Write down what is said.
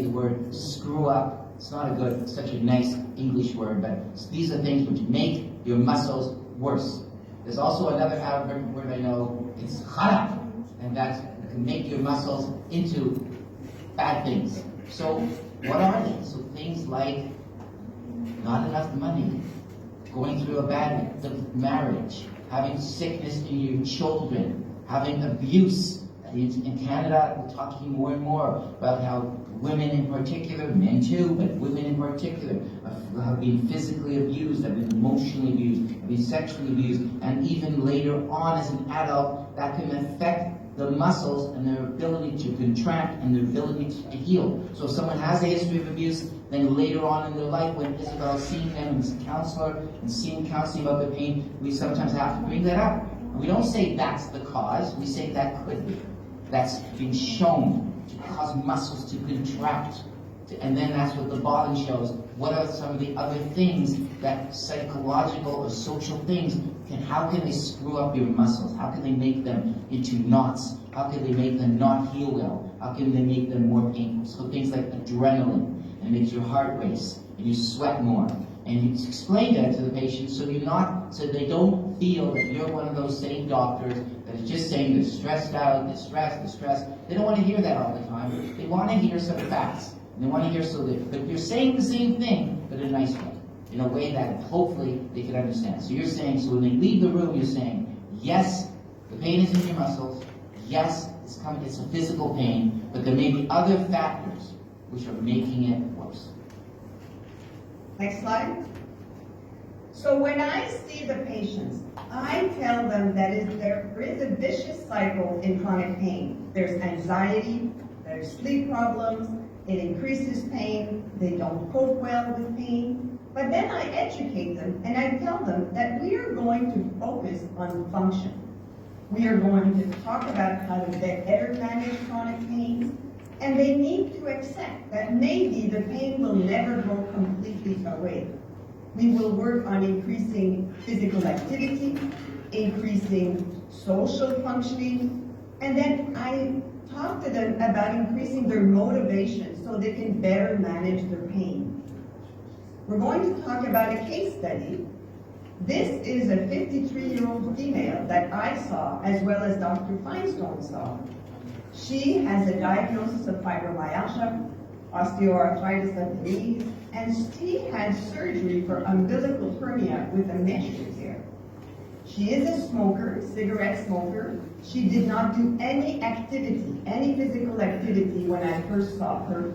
The word screw up, it's not a good, such a nice English word, but these are things which make your muscles worse. There's also another Arabic word I know, it's kharab, and that can make your muscles into bad things. So what are they? So things like not enough money, going through a bad marriage, having sickness in your children, having abuse. In Canada, we're talking more and more about how women in particular, men too, but women in particular, have been physically abused, have been emotionally abused, have been sexually abused, and even later on as an adult, that can affect the muscles and their ability to contract and their ability to heal. So if someone has a history of abuse, then later on in their life, when Isabel's seeing them as a counselor and seeing counseling about their pain, we sometimes have to bring that up. And we don't say that's the cause, we say that could be. That's been shown to cause muscles to contract. And then that's what the bottom shows. What are some of the other things that psychological or social things how can they screw up your muscles? How can they make them into knots? How can they make them not heal well? How can they make them more painful? So things like adrenaline, and it makes your heart race, and you sweat more. And you explain that to the patient so they don't feel that you're one of those same doctors that is just saying they're stressed out, they're stressed. They don't want to hear that all the time. They want to hear some facts. And they want to hear but you're saying the same thing, but in a nice way. In a way that hopefully they can understand. So you're saying, so when they leave the room, you're saying, yes, the pain is in your muscles. Yes, it's a physical pain, but there may be other factors which are making it worse. Next slide. So when I see the patients, I tell them that there is a vicious cycle in chronic pain. There's anxiety, there's sleep problems, it increases pain, they don't cope well with pain. But then I educate them and I tell them that we are going to focus on function. We are going to talk about how to better manage chronic pain, and they need to accept that maybe the pain will never go completely away. We will work on increasing physical activity, increasing social functioning, and then I talk to them about increasing their motivation so they can better manage their pain. We're going to talk about a case study. This is a 53-year-old female that I saw, as well as Dr. Feinstone saw. She has a diagnosis of fibromyalgia, osteoarthritis of the knees, and she had surgery for umbilical hernia with a mesh repair. She is a smoker, cigarette smoker. She did not do any activity, any physical activity when I first saw her.